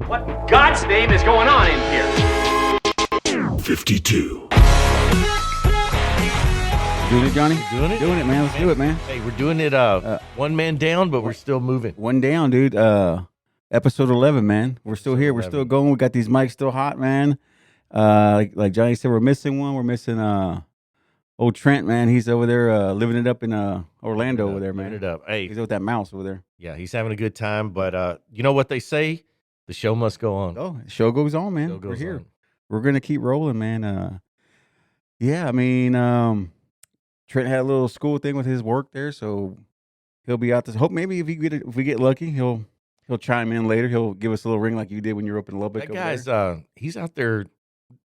What in God's name is going on in here? 52. Doing it, Johnny? Doing it? Doing it, man. Let's do it, man. Hey, we're doing it one man down, but we're still moving. One down, dude. Episode 11, man. We're still here. We're still going. We got these mics still hot, man. Like Johnny said, we're missing one. We're missing old Trent, man. He's over there living it up in Orlando over there, man. Living it up. Hey, He's with that mouse over there. yeah, he's having a good time, but you know what they say? The show must go on. Oh, the show goes on, man. Show We're goes here. on. We're gonna keep rolling, man. Yeah, I mean, Trent had a little school thing with his work there, so he'll be out this. Hope maybe if we get lucky, he'll chime in later. He'll give us a little ring like you did when you were up in Lubbock. That over guy's there. He's out there.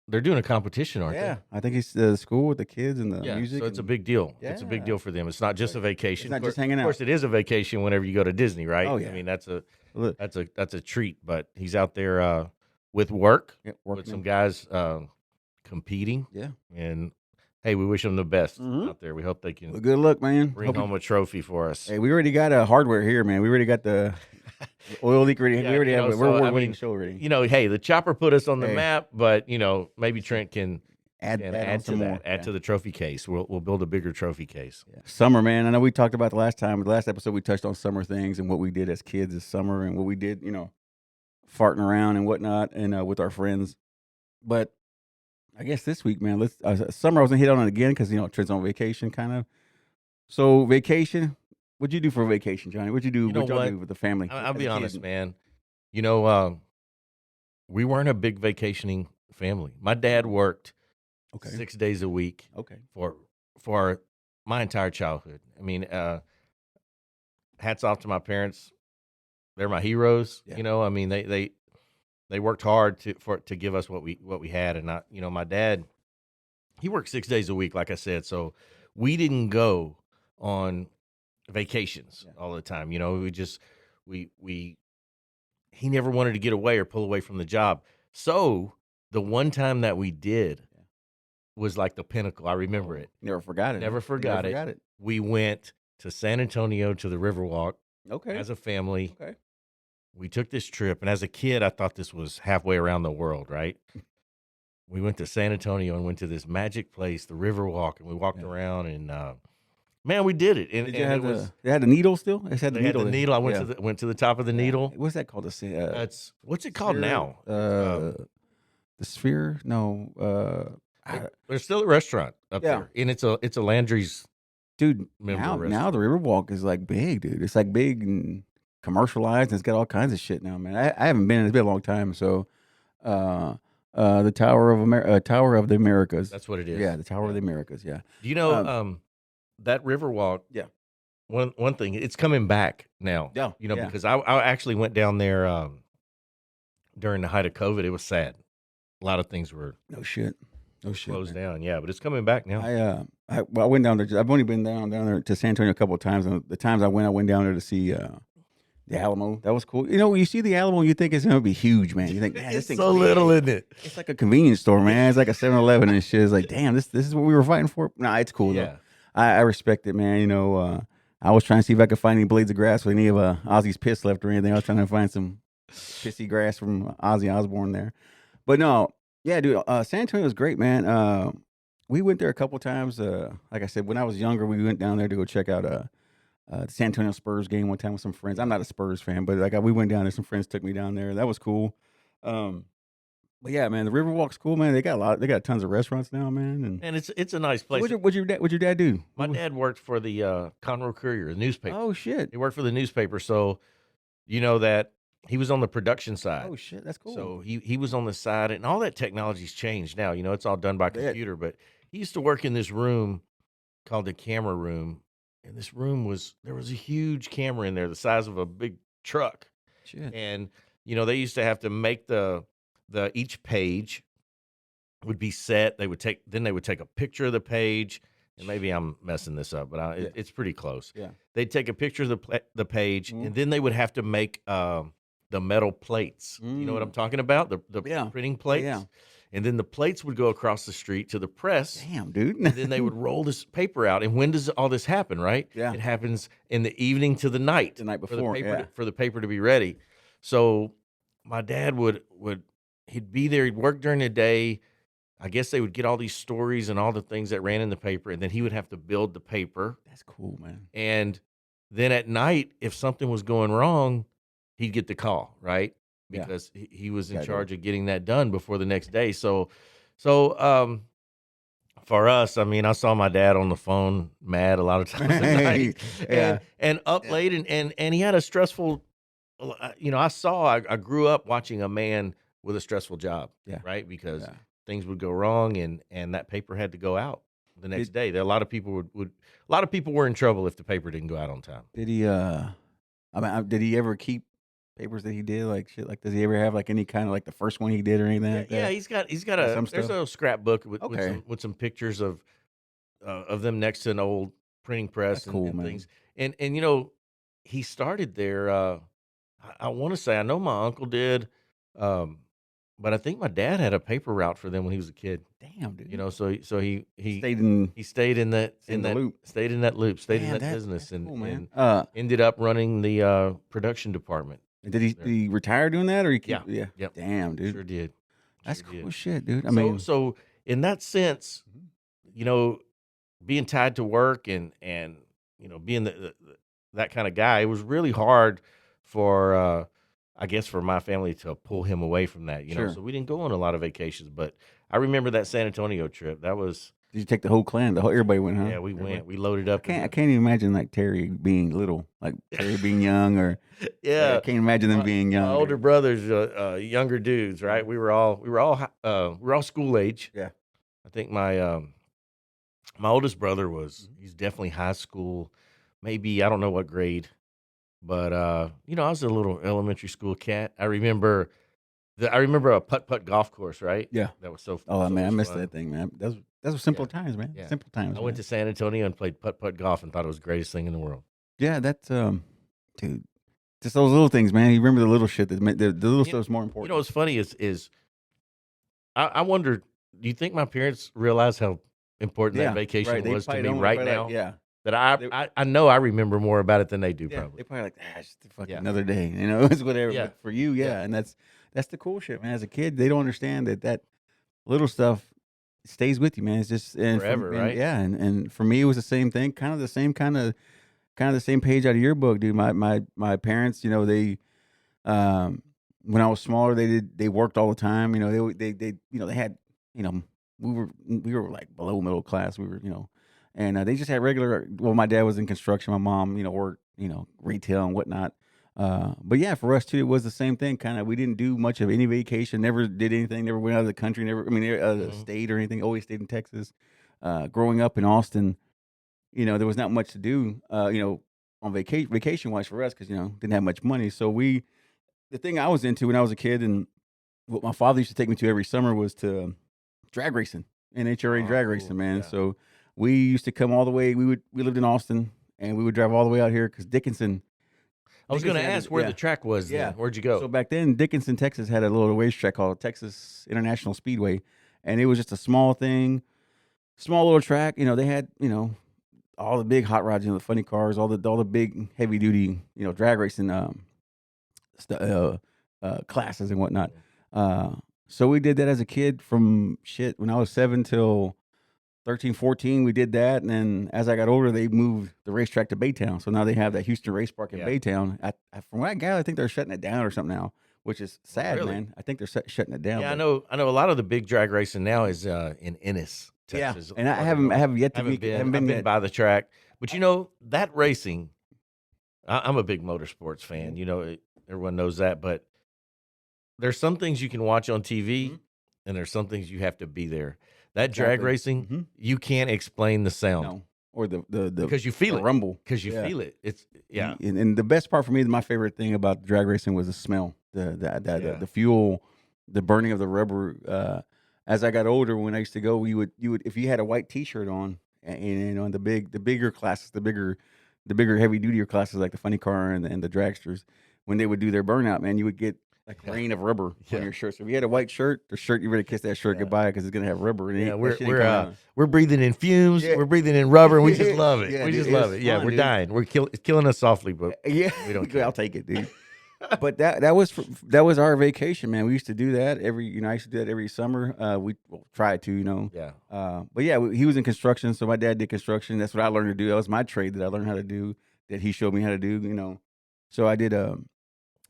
They're doing a competition, aren't Yeah, I think he's the school with the kids and the they? Yeah, music. so it's a and- big deal. It's a big Yeah. deal for them. It's not just a vacation. It's not Of course- just hanging Of course, out. it is a vacation whenever you go to Disney, right? Oh, yeah. I mean, that's a Look, treat. But he's out there with work, yeah, with working some him. guys competing. Yeah. And hey, we wish them the best Mhm. out there. We hope they can Well, good luck, man. bring Hope you- home a trophy for us. Hey, we already got hardware here, man. We already got the oil leak ready. Yeah, we already you have know, it. so, We're I winning mean, show already. You know, hey, the chopper put us on the Hey. map, but you know, maybe Trent can Add add on to some that, more. add Yeah. to the trophy case. We'll build a bigger trophy case. Yeah. Summer, man. I know we talked about the last episode we touched on summer things and what we did as kids this summer and what we did, farting around and whatnot and with our friends. But I guess this week, man, let's summer I was gonna hit on it again because Trent's on vacation kind of. So vacation, what'd you do for a vacation, Johnny? What'd you do? You know What'd y'all what? do with the family? I'll as be a honest, kid? man. You know, we weren't a big vacationing family. My dad worked Okay. 6 days a week Okay. for my entire childhood. I mean, hats off to my parents. They're my heroes. Yeah. You know, I mean, they worked hard to give us what we had, and my dad, he worked 6 days a week, like I said, so we didn't go on vacations all the time. You know, he never wanted to get away or pull away from the job. So the one time that we did was like the pinnacle. I remember it. Never forgot it. Never forgot it. We went to San Antonio to the Riverwalk Okay. as a family. Okay. We took this trip, and as a kid, I thought this was halfway around the world, right? We went to San Antonio and went to this magic place, the Riverwalk, and we walked around, and man, we did it. And, Did you and have it was, they had the needle still? They had the they had needle. the needle. I went to the top of the needle. What's that called? That's what's it called sphere? now? The sphere? No. There's still a restaurant up Yeah. there, and it's a Landry's. Dude, Member now restaurant. the Riverwalk is like big, dude. It's like big and commercialized, and it's got all kinds of shit now, man. I haven't been. It's been a long time. So, the Tower of the Americas. That's what it is. Yeah, the Tower of the Americas. Yeah. Do you know that Riverwalk? Yeah. One thing, it's coming back now. Yeah, You know, yeah. because I actually went down there during the height of COVID. It was sad. A lot of things were No shit. closed man. down. Yeah, but it's coming back now. I went down there. I've only been down there to San Antonio a couple of times. And the times I went down there to see the Alamo. That was cool. You see the Alamo, you think it's gonna be huge, man. You think, man, this It's thing's so big. little, isn't it? It's like a convenience store, man. It's like a 7-Eleven and shit. It's like, damn, this is what we were fighting for. Nah, it's cool Yeah. though. I respect it, man. I was trying to see if I could find any blades of grass with any of Ozzy's piss left or anything. I was trying to find some pissy grass from Ozzy Osbourne there. But no, yeah, dude, San Antonio was great, man. We went there a couple times. Like I said, when I was younger, we went down there to go check out the San Antonio Spurs game one time with some friends. I'm not a Spurs fan, but we went down there. Some friends took me down there. That was cool. But yeah, man, the Riverwalk's cool, man. They got tons of restaurants now, man. And it's a nice place. What'd your dad do? My dad worked for the Conroe Courier, the newspaper. Oh shit. He worked for the newspaper, so you know that he was on the production side. Oh shit, that's cool. So he was on the side, and all that technology's changed now. You know, it's all done by Bet. computer. But he used to work in this room called the camera room, and this room there was a huge camera in there, the size of a big truck. Shit. And they used to have to make the each page would be set. They would take a picture of the page, and maybe I'm messing this up, but it's pretty close. Yeah. They'd take a picture of the page, Mhm. and then they would have to make the metal plates. You know what I'm talking about? The Yeah. printing plates. Yeah. And then the plates would go across the street to the press. Damn, dude. And then they would roll this paper out. And when does all this happen, right? Yeah. It happens in the evening to the night. The night for the before, paper yeah. for the paper to be ready. So my dad would he'd be there. He'd work during the day. I guess they would get all these stories and all the things that ran in the paper, and then he would have to build the paper. That's cool, man. And then at night, if something was going wrong, he'd get the call, right? Yeah. Because he was in Gotta do charge of getting that done before the next day. So for us, I mean, I saw my dad on the phone mad a lot of times at night, Yeah. and up Yeah. late, and he had a stressful. I grew up watching a man with a stressful job, Yeah. right? Because Yeah. things would go wrong, and that paper had to go out the next day. There, a lot of people a lot of people were in trouble if the paper didn't go out on time. Did he? Did he ever keep papers that he did like shit? Like, does he ever have like any kind of like the first one he did or anything like that? Yeah, he's got Some there's stuff? a scrapbook with Okay. with some pictures of them next to an old printing press That's cool, and man. things. And he started there. I want to say I know my uncle did, but I think my dad had a paper route for them when he was a kid. Damn, dude. So he stayed in stayed in that the loop. stayed in that loop, stayed in Damn, that business, that's and, cool, man. and ended up running the production department. Did he retire doing that or he keep, Yeah. Yep. Damn, dude. Sure did. That's Sure cool did. shit, dude. I So mean, so in that sense, being tied to work and being that kind of guy, it was really hard for I guess for my family to pull him away from that. Sure. So we didn't go on a lot of vacations, but I remember that San Antonio trip. That was did you take the whole clan? Everybody went, huh? yeah, we Everybody? went. We loaded up. I can't even imagine like Terry being little, like Terry being young, or Yeah, I can't imagine them being young. my older brothers, younger dudes, right? We were all school age. Yeah. I think my oldest brother he's definitely high school, maybe I don't know what grade, but I was a little elementary school cat. I remember a putt golf course, right? Yeah. That was so. Oh so man, I much missed fun. that thing, man. Those were simple times, man. Yeah. Simple times. I went to San Antonio and played putt golf and thought it was the greatest thing in the world. Yeah, that's dude. Just those little things, man. You remember the little shit that meant the little stuff's more important. You know what's funny is I wonder. Do you think my parents realize how important that vacation right. They was to probably me don't, right probably now? like, yeah. That I know I remember more about it than they do. Yeah, Probably. they probably like, it's just fucking Yeah. another day, it's whatever. Yeah. But for you, yeah, and that's the cool shit, man. As a kid, they don't understand that little stuff stays with you, man. It's just Forever, right? Yeah, and for me, it was the same thing, kind of the same the same page out of your book, dude. My parents, they when I was smaller, they worked all the time. They had, we were like below middle class. We were, and they just had regular. Well, my dad was in construction. My mom, worked, retail and whatnot. But yeah, for us too, it was the same thing. Kind of, we didn't do much of any vacation. Never did anything. Never went out of the country. Never, the state or anything. Always stayed in Texas. Growing up in Austin, there was not much to do. On vacation wise for us because didn't have much money. So the thing I was into when I was a kid and what my father used to take me to every summer was to drag racing, NHRA drag cool. racing, man. Yeah. So we used to come all the way. We lived in Austin and we would drive all the way out here because Dickinson. I was going to Dickinson had ask where yeah. the track was. Then. Yeah. Where'd you go? So back then, Dickinson, Texas had a little racetrack called Texas International Speedway, and it was just a small thing, small little track. They had all the big hot rods, the funny cars, all the big heavy duty, drag racing classes and whatnot. So we did that as a kid from when I was 7 till 13, 14, we did that. And then as I got older, they moved the racetrack to Baytown. So now they have that Houston Race Park in Baytown. From what I gather, I think they're shutting it down or something now, which is sad, really? man. I think they're shutting it down. Yeah, but- I know a lot of the big drag racing now is in Ennis, Texas. Yeah, and I haven't yet to I've be. been yet. by the track, but that racing. I'm a big motorsports fan. Everyone knows that, but there's some things you can watch on TV, and there's some things you have to be there. That drag Exactly. racing, you can't explain the sound No. Or the because you feel the it. rumble. Because you Yeah. feel it. It's And the best part for me, my favorite thing about drag racing was the smell, the fuel, the burning of the rubber. As I got older, when I used to go, you would if you had a white T-shirt on, and on the bigger classes, the bigger heavy dutier classes like the funny car and the dragsters, when they would do their burnout, man, you would get like rain of rubber Yeah. on your shirt. So if you had a white shirt, you better kiss that shirt goodbye because it's gonna have rubber in it. Yeah, That shit ain't coming out. we're breathing in fumes. Yeah. We're breathing in rubber. And we just love it. Yeah, we dude, just it's love it. Yeah, fun, we're dude. dying. We're it's killing us softly, but Yeah, we don't care. I'll take it, dude. But that was our vacation, man. We used to do that I used to do that every summer. We tried to, Yeah. But yeah, he was in construction, so my dad did construction. That's what I learned to do. That was my trade that I learned how to do. That he showed me how to do. So I did,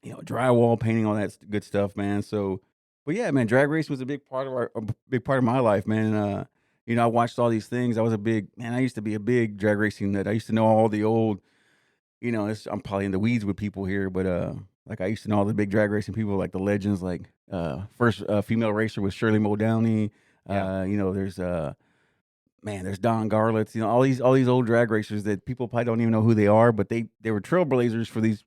drywall painting, all that good stuff, man. So, but yeah, man, drag racing was a big part of big part of my life, man. I watched all these things. I was a big man. I used to be a big drag racing nut. I used to know all the old, I'm probably in the weeds with people here, but like I used to know all the big drag racing people, like the legends, like first female racer was Shirley Muldowney. Yeah. There's there's Don Garlitz. All these old drag racers that people probably don't even know who they are, but they were trailblazers for these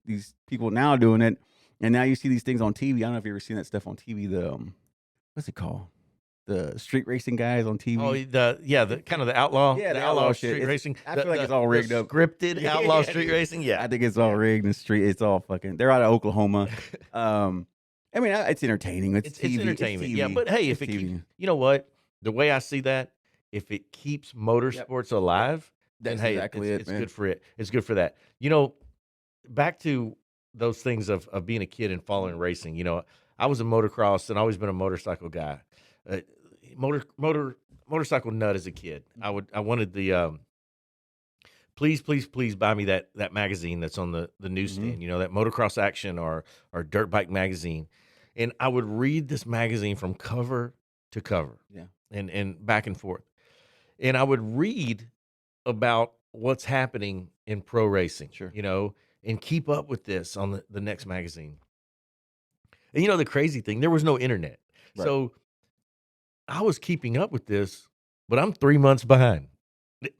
people now doing it. And now you see these things on TV. I don't know if you ever seen that stuff on TV. The what's it called? The street racing guys on TV. Oh, the kind of the outlaw, Yeah, the the outlaw outlaw street shit. racing. I feel like it's all rigged up. Scripted Yeah, outlaw yeah, street dude. racing. Yeah, I think it's all rigged and street. It's all fucking. They're out of Oklahoma. It's entertaining. It's TV. it's entertainment. It's Yeah, TV. but hey, if It's it keeps, TV. you know what, the way I see that, if it keeps motorsports alive, then That's hey, exactly it, it's man. good for it. It's good for that. Back to those things of being a kid and following racing. I was a motocross and always been a motorcycle guy. Motorcycle nut as a kid. I wanted the please buy me that magazine that's on the newsstand. That Motocross Action or Dirt Bike magazine, and I would read this magazine from cover to cover. Yeah. And back and forth, and I would read about what's happening in pro racing. Sure. And keep up with this on the next magazine. And the crazy thing, there was no internet. Right. So I was keeping up with this, but I'm 3 months behind.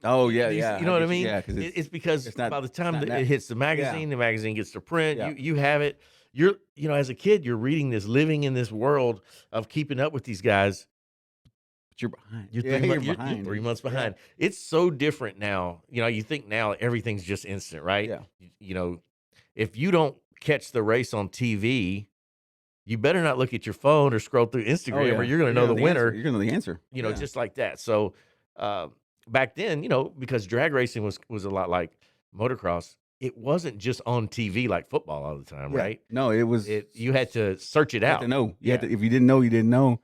Oh yeah, You yeah. know what I get you. mean? Yeah, because It's because it's not- by the time not that net- it hits the magazine gets to print, Yeah. you have it. You're, as a kid, you're reading this, living in this world of keeping up with these guys. But you're behind. You're Yeah, 3 you're months, behind. 3 months behind. It's so different now. You think now everything's just instant, right? Yeah. If you don't catch the race on TV, you better not look at your phone or scroll through Instagram, or you're going to know the winner. You're going to know the answer. Yeah. Just like that. So back then, because drag racing was a lot like motocross, it wasn't just on TV like football all the time, Yeah. right? No, it was. You had to search it You had out. to know. You had Yeah. to, if you didn't know, you didn't know.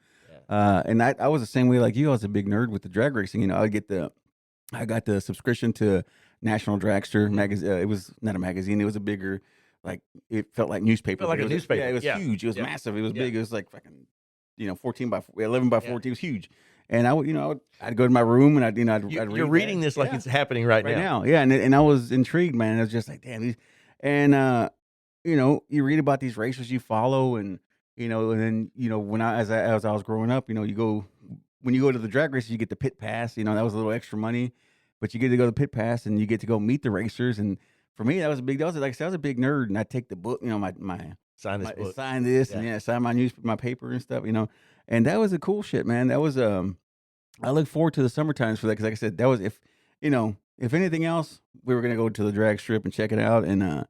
Yeah. And I was the same way like you. I was a big nerd with the drag racing. I got the subscription to National Dragster magazine. It was not a magazine. It was a bigger, like it felt like newspaper. Felt like but a it was newspaper. Yeah, it was Yeah. huge. It was Yeah. massive. It was Yeah. big. It was like fucking, 14 by 11 by Yeah. 14. It was huge. And I'd go to my room and I'd You're read reading that. this like Yeah. it's happening right now. Yeah, and I was intrigued, man. I was just like, damn, and you read about these racers you follow, and and then when as I was growing up, when you go to the drag races, you get the pit pass. That was a little extra money, but you get to go to the pit pass and you get to go meet the racers. And for me, that was like I said, I was a big nerd, and I take the book, my Sign this book. sign this, and sign my paper and stuff, and that was the cool shit, man. That was I look forward to the summer times for that because, like I said, that was if anything else, we were gonna go to the drag strip and check it out. And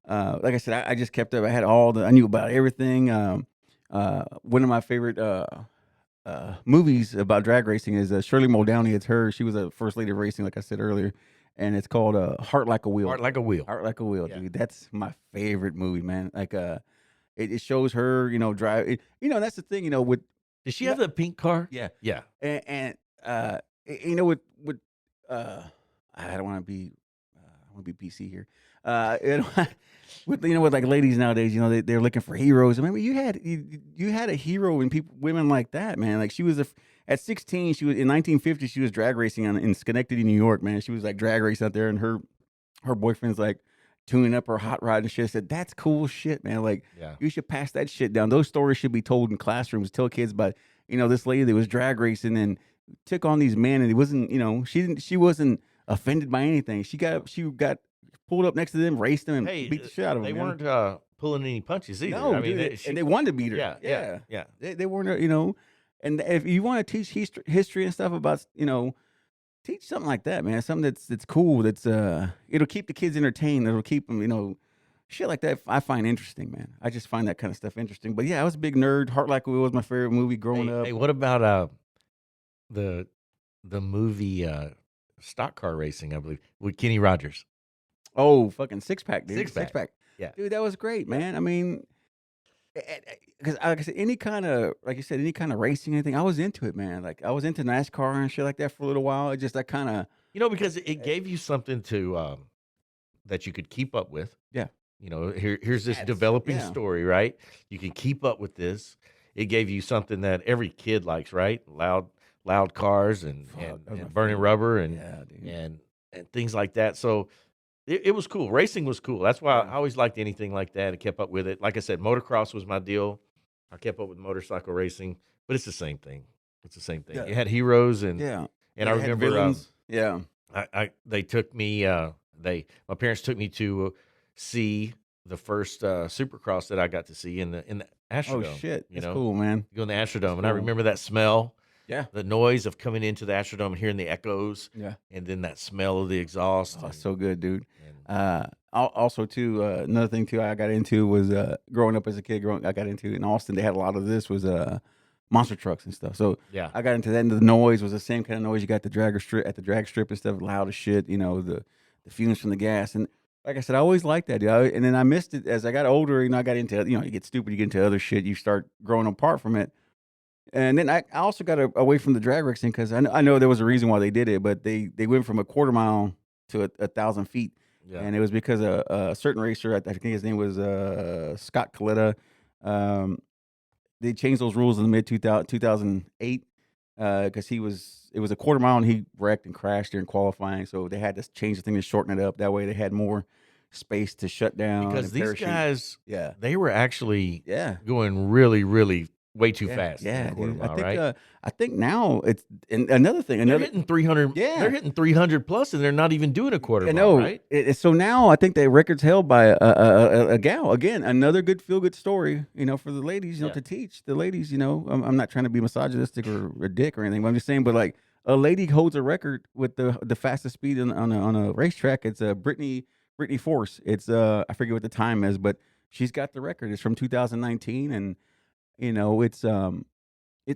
like I said, I just kept up. I knew about everything. One of my favorite movies about drag racing is Shirley Muldowney. It's her. She was a first lady of racing, like I said earlier, and it's called Heart Like a Wheel. Heart Like a Wheel. Heart Like a Wheel, Yeah. dude. That's my favorite movie, man. Like it shows her, drive. That's the thing, with Does she have the pink car? yeah. Yeah. And with I don't want to be I want to be PC here. With like ladies nowadays, they're looking for heroes. I mean, you had a hero in women like that, man. Like she was at 16, she was in 1950. She was drag racing in Schenectady, New York, man. She was like drag racing out there, and her boyfriend's like tuning up her hot rod and shit. I said, that's cool shit, man. Like, Yeah. you should pass that shit down. Those stories should be told in classrooms. Tell kids about, this lady that was drag racing and took on these men, and it wasn't, she wasn't offended by anything. She got pulled up next to them, raced them, and Hey, beat the shit out of them. they man. weren't pulling any punches either. No, I mean, dude, and they wanted to beat her. Yeah. They weren't, and if you want to teach history and stuff about, teach something like that, man. Something that's cool. That's it'll keep the kids entertained. It'll keep them, shit like that. I find interesting, man. I just find that kind of stuff interesting. But yeah, I was a big nerd. Heart Like a Wheel was my favorite movie growing up. Hey, what about the movie stock car racing? I believe with Kenny Rogers. Oh, fucking Six Pack, dude. Six Pack. Yeah. dude, that was great, man. I mean, because like I said, any kind of like you said, any kind of racing, anything, I was into it, man. Like I was into NASCAR and shit like that for a little while. It just that kind of Because it gave you something to that you could keep up with. yeah, Here's this Stats, developing yeah. story, right? You can keep up with this. It gave you something that every kid likes, right? Loud cars and Fuck, that was my burning favorite. rubber and Yeah, dude. and things like that. So it was cool. Racing was cool. That's why Yeah. I always liked anything like that and kept up with it. Like I said, motocross was my deal. I kept up with motorcycle racing, but it's the same thing. It's the same thing. Yeah. You had heroes and Yeah, and I They had remember villains. Yeah, they took me my parents took me to see the first Supercross that I got to see in the oh Astrodome. shit, you that's know, cool, man. you go in the Astrodome, and I cool. remember that smell, Yeah, the noise of coming into the Astrodome and hearing the echoes, yeah. and then that smell of the exhaust. Oh, and- so good, dude. and- Also too, another thing too, I got into was growing up as a kid. I got into in Austin. They had a lot of this was monster trucks and stuff. So yeah, I got into that, and the noise was the same kind of noise you got the drag strip and stuff, loud as shit. The fumes from the gas, and like I said, I always liked that, dude. And then I missed it as I got older. I got into you get stupid, you get into other shit, you start growing apart from it. And then I also got away from the drag racing because I know there was a reason why they did it, but they went from a quarter mile to 1,000 feet. yeah. And it was because a certain racer, I think his name was Scott Coletta. They changed those rules in the mid 2008 because it was a quarter mile and he wrecked and crashed during qualifying. So they had to change the thing to shorten it up. That way they had more space to shut down. Because and these parachute. guys, Yeah. they were actually Yeah. going really, really way too Yeah, fast. in Yeah, the quarter dude. mile, I think right? I think now it's and another thing. They're Another hitting 300. Yeah. They're hitting 300 plus, and they're not even doing a quarter I mile, know. right? So now I think the record's held by a gal. Again, another good feel good story, for the ladies, Yeah. to teach the ladies. I'm not trying to be misogynistic or a dick or anything, but I'm just saying. But like a lady holds a record with the fastest speed on a racetrack. It's Brittany Force. It's I forget what the time is, but she's got the record. It's from 2019, and it's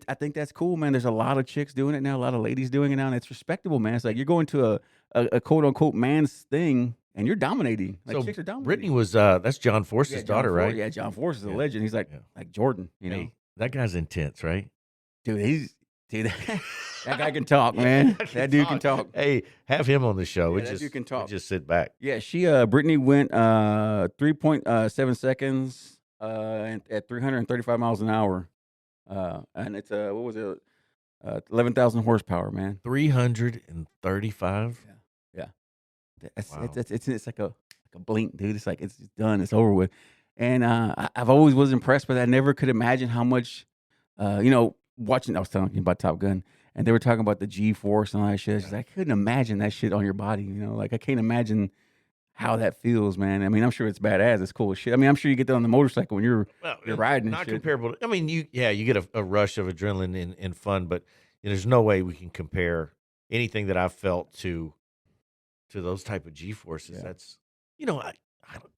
I think that's cool, man. There's a lot of chicks doing it now, a lot of ladies doing it now, and it's respectable, man. It's like you're going to a quote unquote man's thing, and you're dominating. Like So chicks are dominating. Brittany was that's John Force's John daughter, Ford- right? Yeah, John Force is a Yeah. legend. He's like Yeah. Jordan, Hey, that guy's intense, right? dude. That guy can talk, man. That dude can talk. Hey, have him on the show. Yeah, We that just dude can talk. We just sit back. Yeah, Brittany went 3.7 seconds at 335 miles an hour, and it's what was it? 11,000 horsepower, man. 335. Yeah. Wow. It's like a blink, dude. It's like it's done. It's over with. And I've always was impressed by that. I never could imagine how much, watching. I was telling you about Top Gun, and they were talking about the G-force and all that shit. It's just, I couldn't imagine that shit on your body. Like I can't imagine how that feels, man. I mean, I'm sure it's badass. It's cool as shit. I mean, I'm sure you get that on the motorcycle when you're Well, riding and not shit. comparable. I mean, you get a rush of adrenaline and fun, but there's no way we can compare anything that I've felt to those type of G forces. Yeah. That's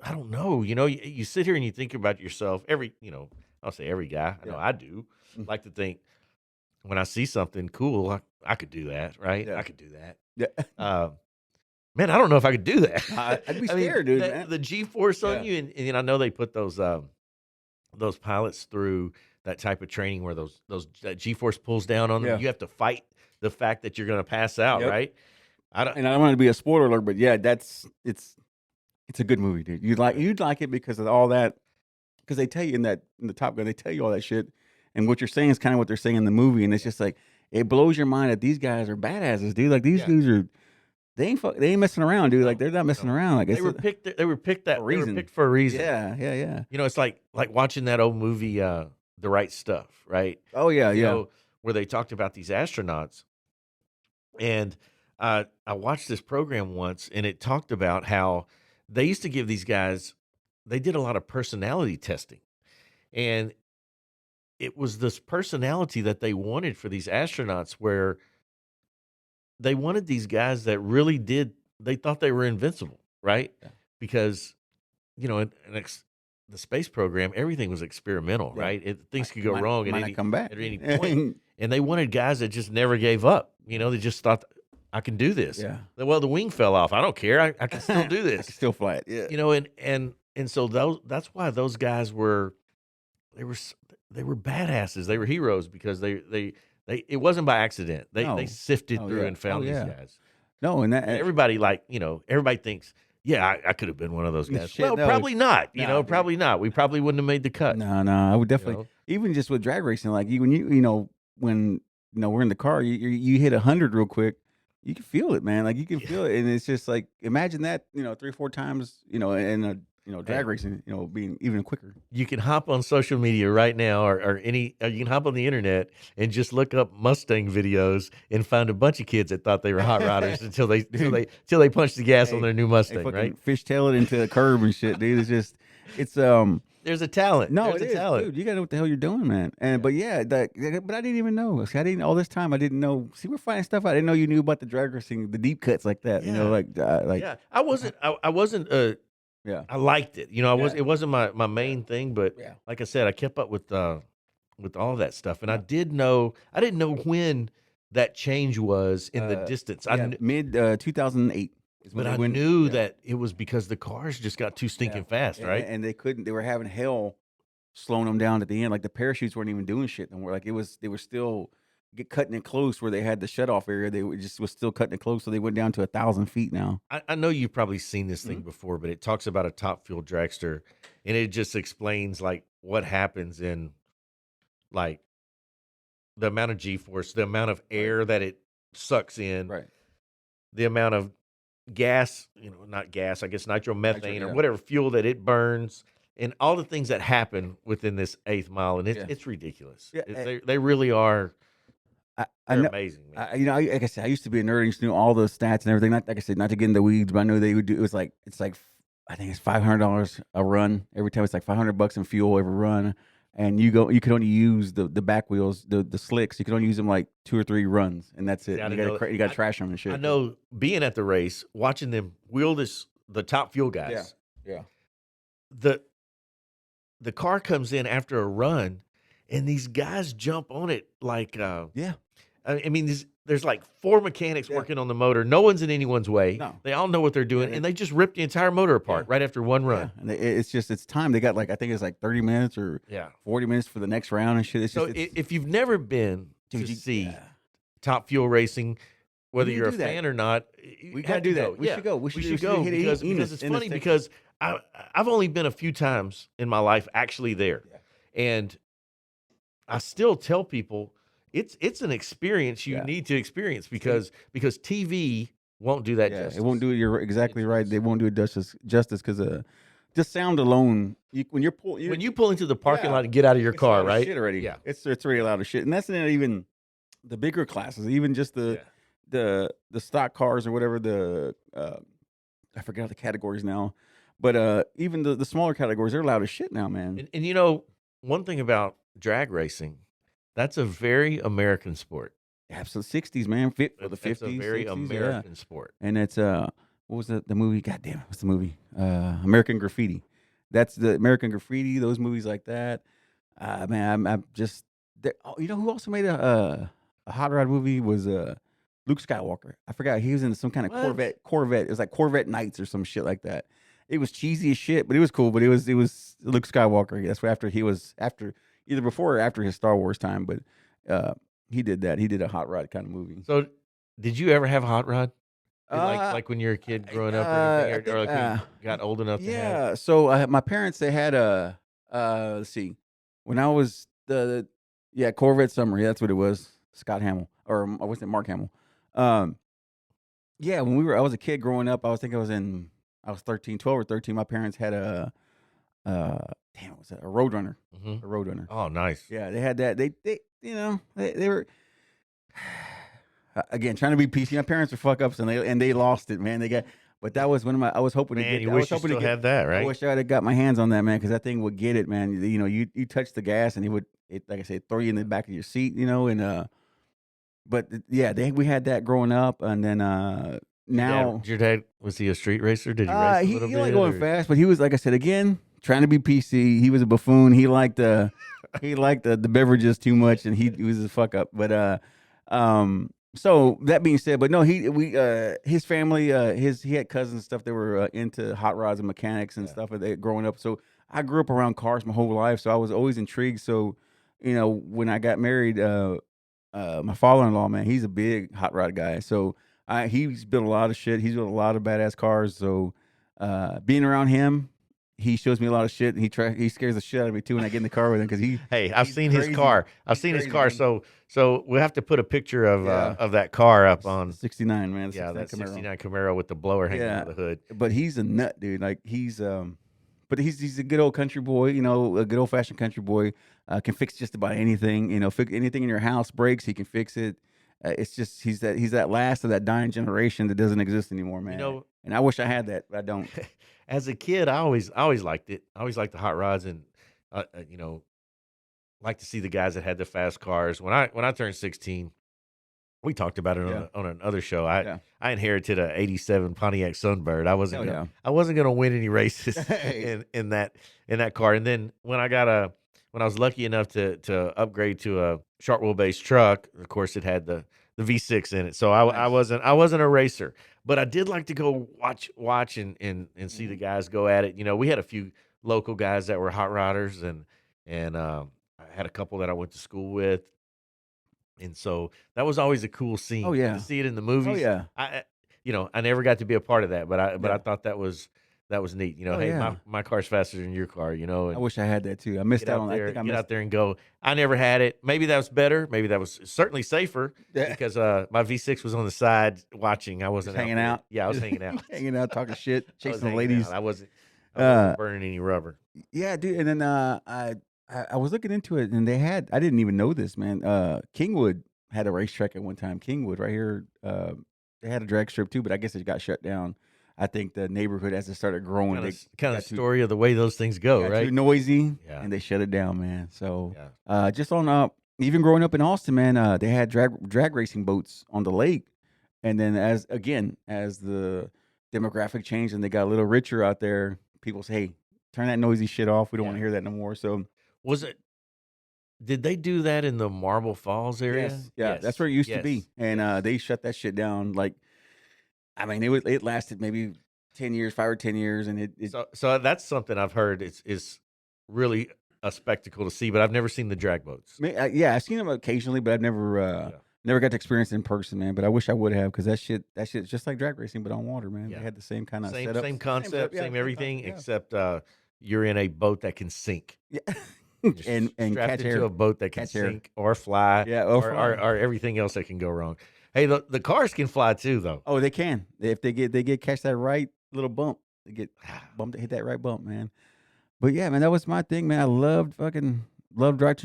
I don't know. You sit here and you think about yourself. I'll say every guy. I know Yeah. I do Mhm. like to think when I see something cool, I could do that, right? Yeah. I could do that. Yeah. Man, I don't know if I could do that. I'd be I mean, scared, dude, the, man. the G force on Yeah. you, and I know they put those pilots through that type of training where that G force pulls down on them. Yeah. You have to fight the fact that you're going to pass out, Yep. right? I don't. And I don't want to be a spoiler alert, but yeah, it's a good movie, dude. You'd like it because of all that. Because they tell you in the Top Gun, they tell you all that shit, and what you're saying is kind of what they're saying in the movie, and it's just like it blows your mind that these guys are badasses, dude. Like these Yeah. dudes are, they ain't messing around, dude. Like No, they're not messing no. around. Like They it's were picked. They were picked that. a They were reason. picked for a reason. yeah. It's like watching that old movie, The Right Stuff, right? Oh yeah, You yeah. know, where they talked about these astronauts. And I watched this program once, and it talked about how they used to give these guys, they did a lot of personality testing. And it was this personality that they wanted for these astronauts, where they wanted these guys that really they thought they were invincible, right? Yeah. Because, the space program, everything was experimental, Yeah. right? Things could go Might- wrong might not come back at any point. And they wanted guys that just never gave up. They just thought, I can do this. Yeah. Well, the wing fell off. I don't care. I can still do I this. can still fly it. Yeah. And and so that's why those guys were they were they were badasses. They were heroes because they it wasn't by accident. They No. sifted Oh, through yeah. and found Oh, these yeah. guys. No, and that And everybody everybody thinks, yeah, I could have been one of those guys. Shit, well, no. probably not. Nah, dude. Probably not. We probably wouldn't have made the cut. no, I would definitely know? even just with drag racing, like when when we're in the car, you hit 100 real quick, you can feel it, man. Like you can feel it, and it's just like imagine that 3 or 4 times, in a drag Hey. racing, being even quicker. You can hop on social media right now, or you can hop on the internet and just look up Mustang videos and find a bunch of kids that thought they were hot rodders until they punched the gas on Hey, their new They Mustang, fucking right? fishtail it into the curb and shit, dude. It's There's a talent. no, There's it a is, talent. dude. You gotta know what the hell you're doing, man. And but yeah, but I didn't even know. See, I didn't all this time. I didn't know. See, we're finding stuff out. I didn't know you knew about the drag racing, the deep cuts like that. Yeah. Like Yeah, I wasn't. yeah. I liked it. Yeah. It wasn't my main thing, but Yeah. like I said, I kept up with all that stuff, and I didn't know when that change was in the distance. Yeah, mid 2008 is when But they I went- knew yeah. that it was because the cars just got too stinking fast, Yeah, right? And they couldn't. They were having hell slowing them down at the end. Like the parachutes weren't even doing shit no more. Like they were still cutting it close where they had the shut off area. They was still cutting it close, so they went down to 1,000 feet now. I know you've probably seen this Mm-hmm. thing before, but it talks about a top fuel dragster, and it just explains like what happens in like the amount of G-force, the amount of air that it sucks in, Right. the amount of gas, not gas, I guess nitromethane or yeah. whatever fuel that it burns, and all the things that happen within this 8th mile, and Yeah. it's ridiculous. Yeah, They really are. I They're know. amazing, man. Like I said, I used to be a nerd. I used to know all the stats and everything. Not like I said, not to get in the weeds, but I know they would do. It's like I think it's $500 a run every time. It's like $500 in fuel every run, and you could only use the back wheels, the slicks. You could only use them like 2 or 3 runs, and that's it. See, I You didn't know got you got to trash them and shit. I know being at the race, watching them wheel the top fuel guys. Yeah. The car comes in after a run, and these guys jump on it like Yeah. I mean, there's like 4 mechanics Yeah. working on the motor. No one's in anyone's way. No. They all know what they're doing, Yeah, and they just rip the entire motor apart right after one run. Yeah. And it's time. They got like I think it's like 30 minutes or Yeah. 40 minutes for the next round and shit. It's So just if you've never been to dude, see yeah. top fuel racing, whether need to you're a do that. fan or not, We gotta do that. We should go. We should go hit because Enos it's in the funny station. because I've only been a few times in my life actually there, and I still tell people it's an experience you Yeah. need to experience because TV won't do that Yeah, justice. it won't do it. You're exactly right. They won't do it justice because just sound alone. When you're pulling, When you pull into the parking Yeah. lot and get out of your it's car, loud as right? Shit already. Yeah. it's already loud as shit, and that's not even the bigger classes. Even just the stock cars or whatever. I forgot the categories now, but even the smaller categories, they're loud as shit now, man. And one thing about drag racing, that's a very American sport. Absolutely, 60s, man. Fit for the 50s. That's a very 60s, American sport. Yeah. And it's what was the movie? God damn it, what's the movie? American Graffiti. That's the American Graffiti. Those movies like that. Man, I'm just. You know who also made a hot rod movie was Luke Skywalker. I forgot he was in some kind of What? Corvette. It was like Corvette Knights or some shit like that. It was cheesy as shit, but it was cool. But it was Luke Skywalker. That's after he was either before or after his Star Wars time. But he did that. He did a hot rod kind of movie. So, did you ever have a hot rod? Uh, Like when you were a kid growing up, or I anything, think, or like when you got old enough to have? Yeah. So my parents, they had a let's see, when I was Corvette Summer. Yeah, that's what it was. Scott Hamill, or wasn't it Mark Hamill? Yeah, when I was a kid growing up, I was 13, 12 or 13. My parents had a what was that? A Roadrunner. Mhm. A Roadrunner. Oh, nice. Yeah, they had that. They were again trying to be PC. My parents were fuck ups and they lost it, man. But that was one of I was hoping to Man, get. you I was wish you hoping still to get, had that, I right? wish I had got my hands on that, man, because that thing would get it, man. You touch the gas and like I said, throw you in the back of your seat, but yeah, we had that growing up, and then now Your dad, was he a street racer? Did he race a he little bit? liked going or- fast, but he was, like I said again, trying to be PC. He was a buffoon. He liked the beverages too much, and he was a fuck up. But So that being said, but no, his family, he had cousins and stuff that were into hot rods and mechanics and Yeah. stuff growing up. So I grew up around cars my whole life, so I was always intrigued. So, when I got married, my father-in-law, man, he's a big hot rod guy. So he's built a lot of shit. He's built a lot of badass cars. So being around him, he shows me a lot of shit, and he scares the shit out of me too when I get in the car with him because Hey, I've he's seen his crazy. car. I've He's seen his crazy, car. man. So we have to put a picture Yeah. of that car up on. 69, man. Yeah, that 69 Camaro. 69 Camaro with the blower hanging out of the hood. But he's a nut, dude. Like but he's a good old country boy, a good old fashioned country boy. Can fix just about anything, fix anything in your house breaks, he can fix it. It's just he's that last of that dying generation that doesn't exist anymore, man. And I wish I had that, but I don't. As a kid, I always liked it. I always liked the hot rods, and like to see the guys that had the fast cars. When I turned 16, we talked about it Yeah. on another show. Yeah. I inherited a '87 Pontiac Sunbird. I wasn't Hell gonna, yeah. I wasn't gonna win any races Hey. in that car. And then when I was lucky enough to upgrade to a short wheelbase truck, of course it had the V6 in it. So I Nice. wasn't a racer, but I did like to go watch and see the Mhm. guys go at it. We had a few local guys that were hot rodders, and I had a couple that I went to school with. And so that was always a cool scene. Oh yeah. To see it in the Oh movies. yeah. I never got to be a part of that, but I Yeah. thought that was neat. Oh Hey, yeah. my car's faster than your car. I And wish I had that too. I missed get out out on. I there, think I get missed. out there and go. I never had it. Maybe that was better. Maybe that was certainly safer Yeah. because my V6 was on the side watching. I wasn't hanging there. out. Yeah, I was hanging out. Hanging out, talking shit, I was chasing the hanging ladies. out. I wasn't Uh, burning any rubber. Yeah, dude. And then I was looking into it, and I didn't even know this, man. Kingwood had a racetrack at one time. Kingwood, right here. They had a drag strip too, but I guess it got shut down. I think the neighborhood, as it started growing, Kind they of got too, story of the way those things go, got too right? noisy, Yeah. and they shut it down, man. So, Yeah. just on even growing up in Austin, man, they had drag racing boats on the lake, and then as the demographic changed and they got a little richer out there, people say, "Hey, turn that noisy shit off. We don't want to Yeah. hear that no more." So. Was it? Did they do that in the Marble Falls area? Yes, yeah, that's where it used to be, and yes. they shut that shit down. Like, I mean, it lasted maybe 10 years, 5 or 10 years, and it So that's something I've heard is really a spectacle to see, but I've never seen the drag boats. yeah, I've seen them occasionally, but I've never got to experience it in person, man. But I wish I would have because that shit's just like drag racing, but on water, man. Yeah. They had the same kind of Same setup, same concept, yeah, same everything, concept, except you're in a boat that can sink. yeah. You're and strapped catch into air, a boat that can catch air. sink or fly, Yeah, or everything else that can go wrong. Hey, the cars can fly too, though. Oh, they can if they get catch that right little bump, they get bumped, hit that right bump, man. But yeah, man, that was my thing, man. I loved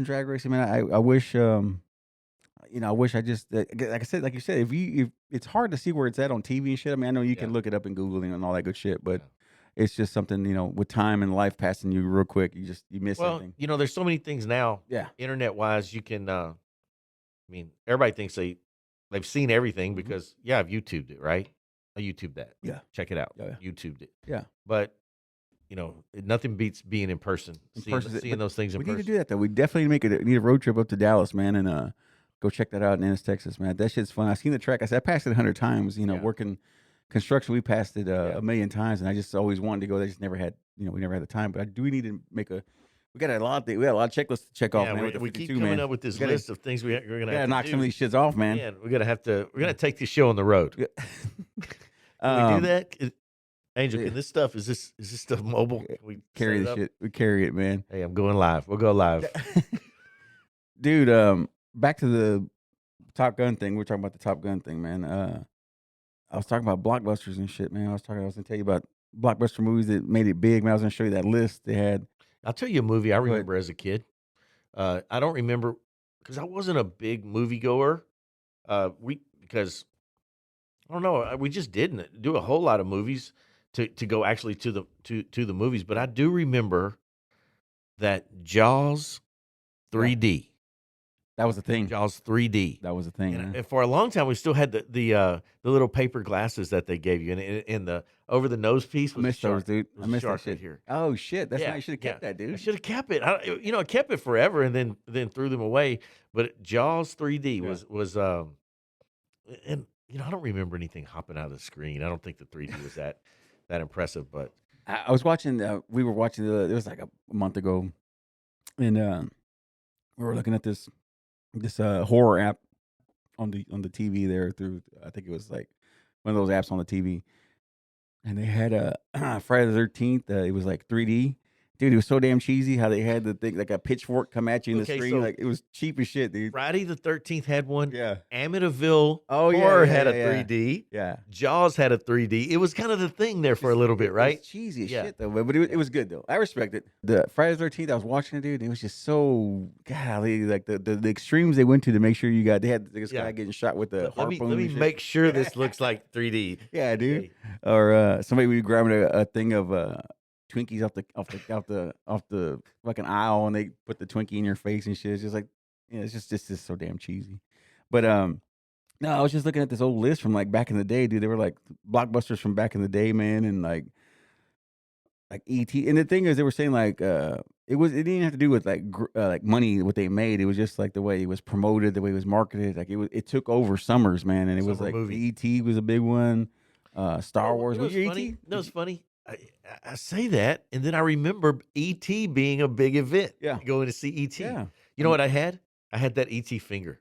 drag racing, man. I wish, I wish I just like I said, like you said, if it's hard to see where it's at on TV and shit. I mean, I know you can Yeah. look it up in Google and all that good shit, but Yeah. it's just something with time and life passing you real quick, you miss Well, everything. there's so many things now, Yeah, internet wise. You can. I mean, everybody thinks they've seen everything Mhm. because I've YouTubed it, right? I YouTubed that. Yeah. Check it out. Yeah. YouTubed it. Yeah. But nothing beats being in person, seeing but those things in we person. need to do that though. We definitely need a road trip up to Dallas, man, and go check that out in Ennis, Texas, man. That shit's fun. I've seen the track. I passed it 100 times. Yeah. Working construction, we passed it Yeah. a million times, and I just always wanted to go. They just never had, we never had the time. But we need to make a. We got a lot of checklists to check off, Yeah, man. with the we keep 52, coming man. up with this We gotta- list of things we're gonna Gotta have to knock do. some of these shits off, man. Man, we're gonna take this show on the road. Yeah. Can we do that? Angel, yeah. can this stuff is this stuff mobile? Can we Carry set it the up? shit. We carry it, man. Hey, I'm going live. We'll go live. Dude, back to the Top Gun thing. We're talking about the Top Gun thing, man. I was talking about blockbusters and shit, man. I was gonna tell you about blockbuster movies that made it big, man. I was gonna show you that list they had. I'll tell you a movie I ahead. remember as a kid. I don't remember because I wasn't a big moviegoer. Because I don't know, we just didn't do a whole lot of movies to go actually to the movies. But I do remember that Jaws 3D. That was the thing. Jaws 3D. That was the thing, man. And for a long time, we still had the little paper glasses that they gave you, and the over the nose piece I was a missed those, shark. dude. Was I a missed that shark shit right here. Oh shit, that's Yeah, nice. You should have kept that, I dude. should have kept it. I kept it forever, and then threw them away. But Jaws 3D Yeah. was and I don't remember anything hopping out of the screen. I don't think the 3D was that impressive, but I was watching. We were watching it was like a month ago, and we were looking at this horror app on the TV there through. I think it was like one of those apps on the TV, and they had a Friday the 13th. It was like 3D. Dude, it was so damn cheesy how they had the thing like a pitchfork come at you in the Okay, screen. so- Like it was cheap as shit, dude. Friday the 13th had one. Yeah. Amityville Oh, yeah, Horror yeah, had a yeah, yeah. 3D. Yeah. Jaws had a 3D. It was kind of the thing there for a little bit, It right? was cheesy as Yeah. shit though, but it was good though. I respect it. The Friday the 13th, I was watching it, dude. And it was just so golly, like the extremes they went to make sure you got. They had this Yeah. guy getting shot with the Let me harpoon. and shit. make sure this looks like 3D. Yeah, dude. Okay. Or somebody would be grabbing a thing of Twinkies off the fucking aisle, and they put the Twinkie in your face and shit. It's just like, it's just so damn cheesy. But no, I was just looking at this old list from like back in the day, dude. They were like blockbusters from back in the day, man, and like E.T. And the thing is, they were saying like it didn't have to do with like money what they made. It was just like the way it was promoted, the way it was marketed. Like it took over summers, man, and it was Summer like movie. E.T. was a big one. Star Wars. You know Was your what's funny? E.T.? No, it's funny. I say that, and then I remember E.T. being a big event. Yeah. Going to see E.T. Yeah. You know what I had? I had that E.T. finger.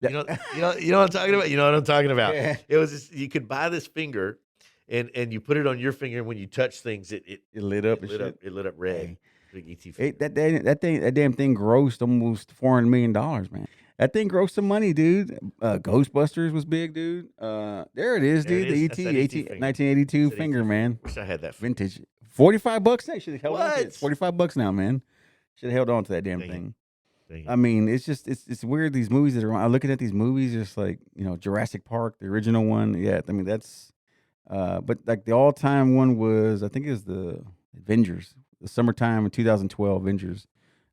Yeah. You know what I'm talking about? You know what I'm talking about? Yeah. It was just, you could buy this finger and you put it on your finger, and when you touch things, it lit up and lit shit. up, it lit up red. Hey. Big ET finger. That damn thing grossed almost $400 million, man. That thing grossed some money, dude. Ghostbusters was big, dude. There it is, There it dude. is. The That's ET, that ET 18 finger. 1982 That's that finger, ET man. Wish I had that. Vintage. $45. They should have held on to it. It's What? $45 now, man. Should have held on to that damn Dang it. thing. Dang it. I mean, it's just it's weird. These movies that are I'm looking at these movies, just like Jurassic Park, the original one. Yeah, I mean that's. But like the all time one was I think it was the Avengers, the summertime in 2012 Avengers,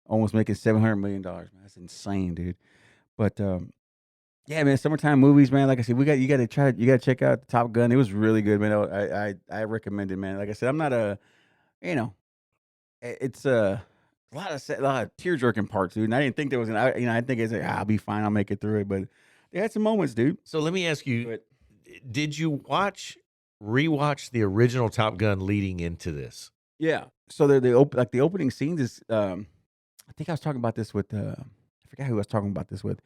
almost making $700 million. Man, that's insane, dude. But yeah, man, summertime movies, man. Like I said, you got to check out Top Gun. It was really good, man. I recommend it, man. Like I said, I'm not it's a lot of tear jerking parts, dude. And I didn't think there was I think it's like I'll be fine, I'll make it through it. But they had some moments, dude. So let me ask you: But did you rewatch the original Top Gun leading into this? yeah, so the opening scenes is I think I was talking about this with I forgot who I was talking about this with,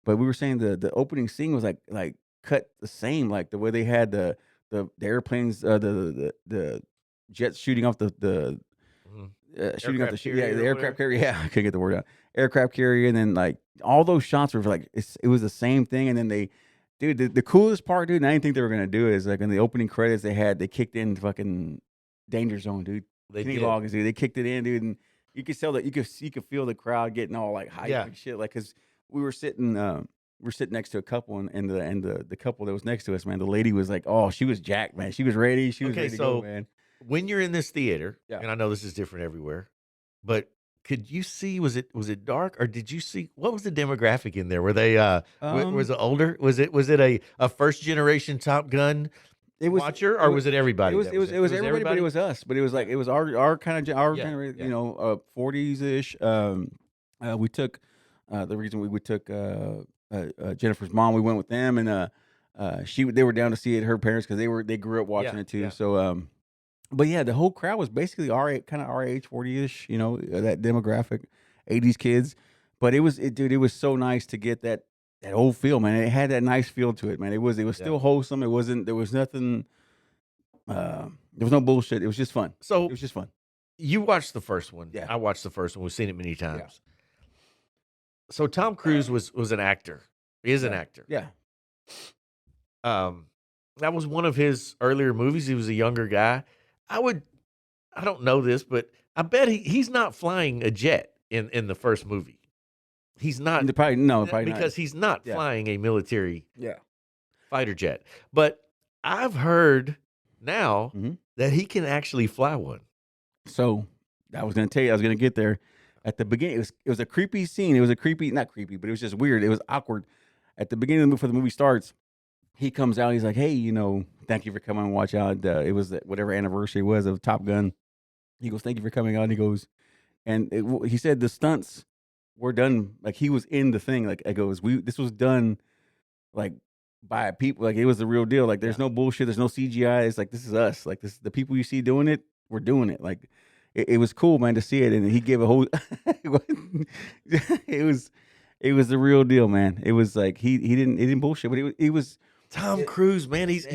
but we were saying the opening scene was like cut the same, like the way they had the airplanes, the jets shooting off the shooting off Aircraft the carrier the or aircraft whatever? carrier. Yeah, I couldn't get the word out. Aircraft carrier, and then like all those shots were like it was the same thing, and then dude, the coolest part, dude, and I didn't think they were gonna do it, is like in the opening credits they kicked in fucking Danger Zone, dude. They Kenny did. Loggins, dude. They kicked it in, dude, and you could tell that you could feel the crowd getting all like hype Yeah. and shit, like because we were sitting next to a couple, and the couple that was next to us, man, the lady was like, oh, she was jacked, man. She was ready. She was Okay, ready to so go, man. When you're in this theater, Yeah. and I know this is different everywhere, but could you see? Was it dark, or did you see what was the demographic in there? Were they was it older? Was it a first generation Top Gun It was watcher, or was it everybody? It was that it was, in it was everybody, but it was us. But it was like it was our kind of Yeah, generation, yeah. 40s ish. We took the reason we took Jennifer's mom. We went with them, and they were down to see it. Her parents, because they grew up watching Yeah, it too. yeah. So but yeah, the whole crowd was basically our age, 40 ish. That demographic, 80s kids. But it was so nice to get that old feel, man. It had that nice feel to it, man. It was still wholesome. It wasn't. There was nothing. There was no bullshit. It was just fun. So It was just fun. you watched the first one. Yeah. I watched the first one. We've seen it many times. So Tom Cruise was an actor. Is an actor. Yeah. That was one of his earlier movies. He was a younger guy. I don't know this, but I bet he's not flying a jet in the first movie. He's not Probably not. because he's not Yeah. flying a military Yeah. fighter jet. But I've heard now Mhm. that he can actually fly one. So I was gonna tell you, I was gonna get there. At the beginning, it was a creepy scene. It was a creepy, not creepy, but it was just weird. It was awkward. At the beginning of the movie, before the movie starts, he comes out. He's like, "Hey, thank you for coming and watch out." It was whatever anniversary it was of Top Gun. He goes, "Thank you for coming out." And he goes, he said the stunts were done like he was in the thing. Like I goes, this was done like by people. Like, it was the real deal. Like, there's no bullshit. There's no CGI. It's like, this is us. Like, this the people you see doing it. We're doing it. Like, it was cool, man, to see it. And he gave a whole. It was the real deal, man. It was like he didn't bullshit, but it was Tom Cruise, man. He's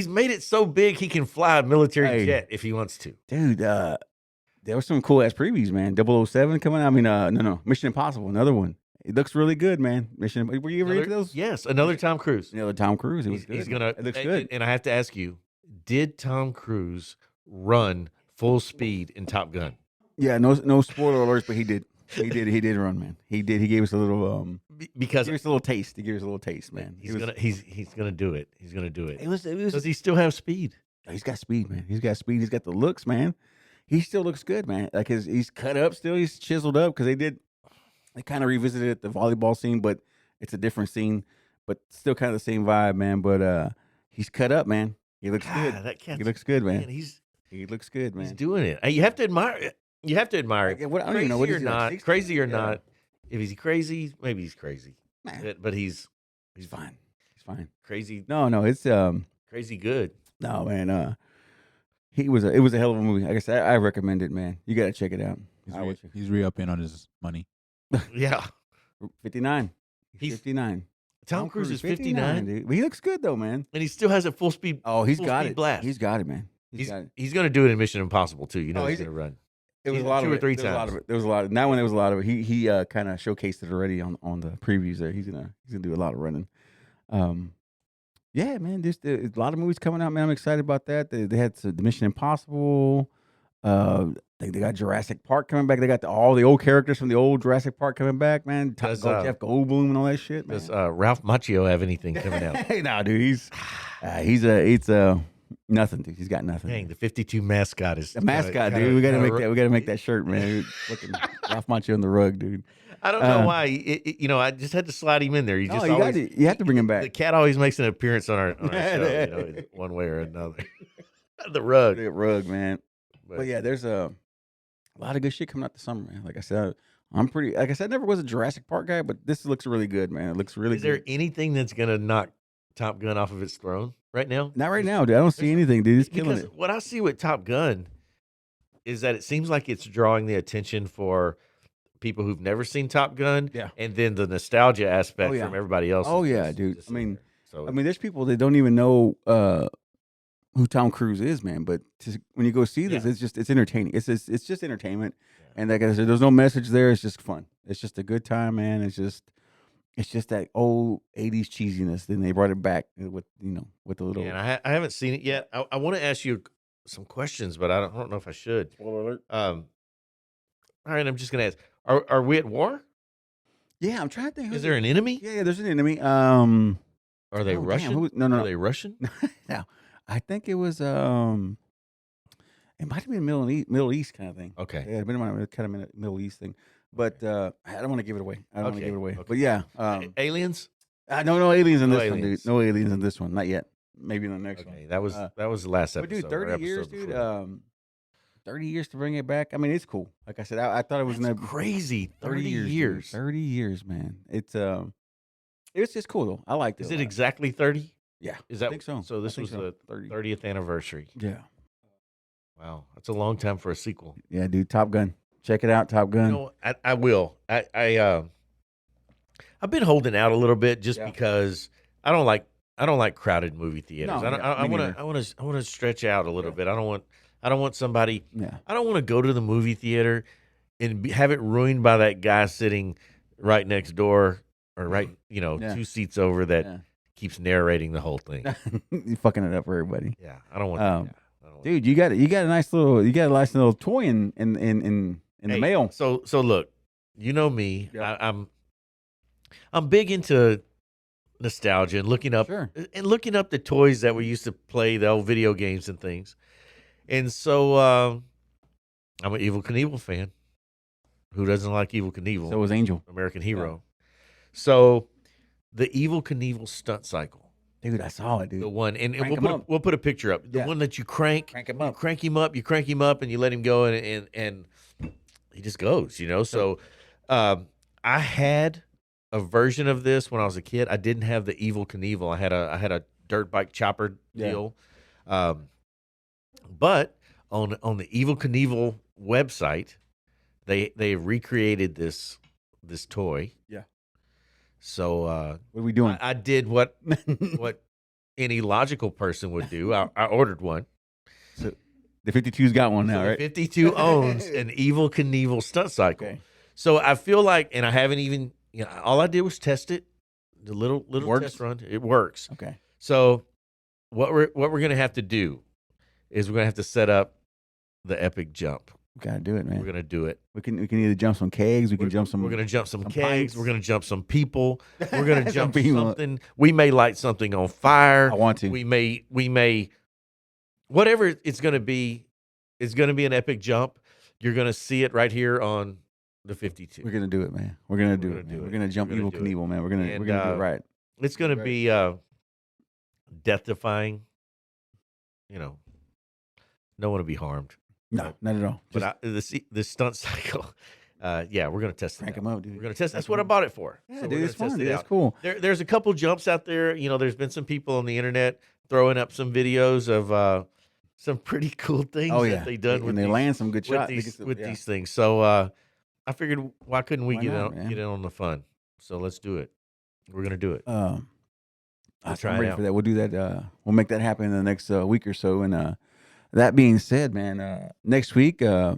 made it so big he can fly a military Hey. jet if he wants to. dude. There were some cool ass previews, man. 007 coming out. I mean, no, Mission Impossible, another one. It looks really good, man. Were you ever into those? Yes, another Tom Cruise. Another Tom Cruise. It was good. He's gonna. It looks good. And I have to ask you, did Tom Cruise run full speed in Top Gun? Yeah, no spoiler alerts, but he did. He did run, man. He did. He gave us a little Because He gave us a little taste. He gave us a little taste, man. he's gonna do it. He's gonna do it. It was. Does he still have speed? He's got speed, man. He's got speed. He's got the looks, man. He still looks good, man. Like he's cut up still. He's chiseled up because they kind of revisited the volleyball scene, but it's a different scene, but still kind of the same vibe, man. But he's cut up, man. He looks good. That cat's, He looks good, man. he looks good, he's man. doing it. You have to admire it. You have to admire it. I don't even know what Crazy or is he, like, not. 60? Crazy or Yeah. not. If he's crazy, maybe he's crazy. Nah, But he's fine. He's fine. crazy. No, it's Crazy good. no, man. It was a hell of a movie. Like I said, I recommend it, man. You gotta check it out. He's re-upping on his money. Yeah. 59. He's- 59. Tom Cruise is 59, dude. But he looks good though, man. and he still has a full speed. Oh, he's full got speed it. blast. He's got it, man. He's got it. He's going to do it in Mission Impossible too. You know Oh, he's he's- going to run. It was He's a lot two of or it. three There was a lot times. of it. There was a lot. That one, there was a lot of it. He kind of showcased it already on the previews. There, he's gonna do a lot of running. Yeah, man. There's a lot of movies coming out, man. I'm excited about that. They had the Mission Impossible. They got Jurassic Park coming back. They got all the old characters from the old Jurassic Park coming back, man. Does, Jeff Goldblum and all that shit, man. Does Ralph Macchio have anything coming out? Hey, nah, dude. It's nothing, dude. He's got nothing. Dang, the 52 mascot is The mascot, dude. We gotta make that. We gotta make that shirt, man. Looking Ralph Macchio on the rug, dude. I don't know why. I just had to slide him in there. He No, just you always, got to. You have to bring him The back. cat always makes an appearance on our show, in one way or another. The rug. That rug, man. But yeah, there's a lot of good shit coming out this summer, man. Like I said, I'm pretty. Like I said, I never was a Jurassic Park guy, but this looks really good, man. It looks really Is good. there anything that's gonna knock Top Gun off of its throne right now? Not right now, dude. I don't see anything, dude. It's killing Because it. what I see with Top Gun is that it seems like it's drawing the attention for people who've never seen Top Gun, Yeah. and then the nostalgia aspect Oh, yeah. from everybody else. Oh, is yeah, just- dude. just I mean- there. So I mean, there's people that don't even know who Tom Cruise is, man. But when you go see this, Yeah. it's entertaining. It's just entertainment. Yeah. And like I said, there's no message there. It's just fun. It's just a good time, man. It's just that old '80s cheesiness. Then they brought it back with with the little. yeah, and I haven't seen it yet. I want to ask you some questions, but I don't know if I should. Spoiler alert. All right, I'm just gonna ask: Are we at war? Yeah, I'm trying to think. Is there an enemy? Yeah, there's an enemy. Are they oh, damn, Russian? no, Are they Russian? no, I think it was it might have been Middle East kind of thing. Okay. Yeah, it might kind of Middle East thing. But I don't want to give it away. I don't want to Okay, give it away. okay. But yeah, Aliens? no aliens in No this one, aliens. dude. No aliens in this one, not yet. Maybe in the next Okay, one. that was the last But episode. dude, or 30 years, episode dude. before. 30 years to bring it back. I mean, it's cool. Like I said, I thought it was That's gonna crazy. 30 dude. years. 30 years, man. It's just cool though. I liked it. Is a it lot. exactly 30? Yeah, Is I that think so. So I this think was so. the 30. 30th anniversary. Yeah, Wow, that's a long time for a sequel. yeah, dude. Top Gun. Check it out. Top Gun. You know, I will. I've been holding out a little bit just Yeah. because I don't like crowded movie theaters. No, I me want neither. to stretch out a little bit. I don't want somebody. Yeah. I don't want to go to the movie theater and have it ruined by that guy sitting right next door or right, Yeah. 2 seats over that Yeah. keeps narrating the whole thing. You're fucking it up for everybody. Yeah, I don't want. Um, that. I don't want Dude, you got a nice little toy in the Hey, mail. So look, you know me. Yep. I'm big into nostalgia and looking up Sure. the toys that we used to play, the old video games and things. And so I'm an Evel Knievel fan. Who doesn't like Evel Knievel? So was Angel. American hero. So the Evel Knievel stunt cycle, Dude, I saw it, the dude. one, and Crank we'll him put, up. we'll put a picture up. The Yeah. one that you crank, Crank him you up. crank him up, and you let him go, and he just goes, So I had a version of this when I was a kid. I didn't have the Evil Knievel. I had a dirt bike chopper Yeah. deal. But on the Evil Knievel website, they recreated this toy. Yeah. So What are we doing? I did what any logical person would do. I ordered one. The 52's got one now, So the right? 52 owns an Evil Knievel stunt cycle. Okay. So I feel like, and I haven't even, all I did was test it, the little Works? test run. It works. Okay. So what we're gonna have to do is we're gonna have to set up the epic jump. We gotta do it, man. We're gonna do it. We can either jump some kegs. We can jump some. We're gonna jump some some kegs. pints. We're gonna jump some people. We're gonna Some jump people. something. We may light something on fire. I want to. We may, whatever it's gonna be. It's gonna be an epic jump. You're gonna see it right here on the 52. We're gonna do it, man. We're gonna do gonna it. do Man. it. We're gonna jump We're gonna Evil do it. Knievel, man. We're gonna And, do it right. It's gonna Right. be death-defying. No one to be harmed. No, not at all. But Just the stunt cycle, yeah, we're gonna test it. crank out. them up, dude. We're gonna test. That's Crank what I 'em up. bought it for. Yeah, So we're dude, it's gonna test fun. it Dude. That's out. cool. There's a couple jumps out there. There's been some people on the internet throwing up some videos of some pretty cool things Oh yeah, that they done with and they these, land some good with shots. these things. So I figured, why couldn't we Why get not, man? in on the fun? So let's do it. We're gonna do it. We'll try I'm it ready out. for that. We'll do that. We'll make that happen in the next week or so. And that being said, man, next week we're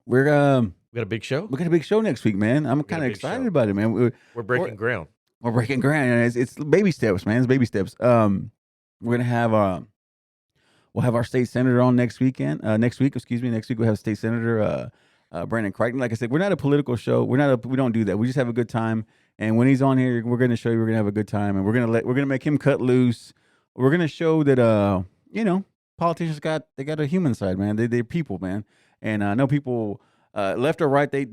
We got a big show. we got a big show next week, man. I'm got a kind of big excited show. about it, man. We're breaking ground. We're breaking ground. And it's baby steps, man. It's baby steps. We're gonna have we'll have our state senator on next week. Next week we'll have state senator Brandon Crichton. Like I said, we're not a political show. We don't do that. We just have a good time. And when he's on here, we're gonna show you we're gonna have a good time, and we're gonna make him cut loose. We're gonna show that politicians got a human side, man. They're people, man. And I know people left or right, they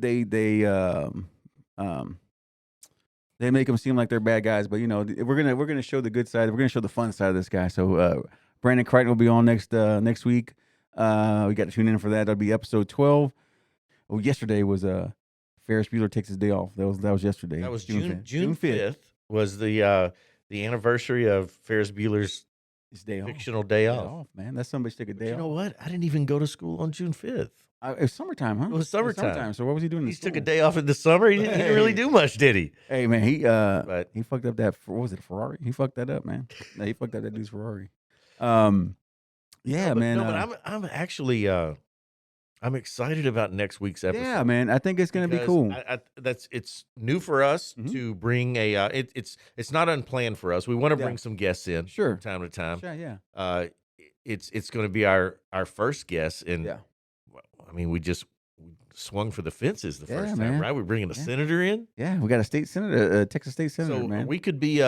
make them seem like they're bad guys, but we're gonna show the good side. We're gonna show the fun side of this guy. So Brandon Crichton will be on next week. We got to tune in for that. That'll be episode 12. Well, yesterday was Ferris Bueller takes his day off. That was yesterday. That was June June 5th was the anniversary of Ferris Bueller's His day off. fictional day Day off. man. That's somebody took a But day you off. know what? I didn't even go to school on June 5th. It was summertime, huh? It was summertime. So what was he doing? He in took a school? day off in the summer. He didn't really Hey. do much, did he? Hey man, But he fucked up that. What was it? Ferrari. He fucked that up, man. No, he fucked up that dude's Ferrari. Yeah, no, but, man. No, but I'm actually I'm excited about next week's episode. Yeah, man. I think it's gonna be because cool. It's new for us Mhm. to bring a. It's not unplanned for us. We want to Yeah. bring some guests in Sure. from time to time. Sure, yeah. It's going to be our first guest, and Yeah. I mean we swung for the fences the Yeah, first time, man. right? We're bringing a Yeah. senator in, Yeah, we got a state senator, Texas state senator, so man. we could be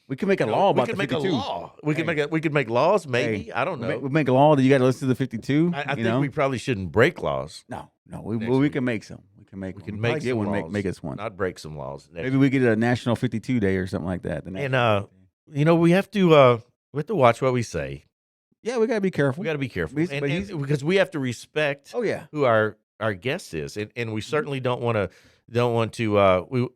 We could make a law about we could the make 52. a law. We could Hey. we could make laws, maybe. Hey, I don't know. We make a law that you got to listen to the 52. I think we probably shouldn't break laws, No. next We week. can make some. We can make. We one. can Probably make get some one. laws. Make us one. not break some laws. Maybe we get a National 52 Day or something like that. The And, National 52. we have to watch what we say. Yeah, we gotta be careful. We got to be careful, But he's- because we have to respect Oh yeah. who our guest is, and we certainly don't want to. We,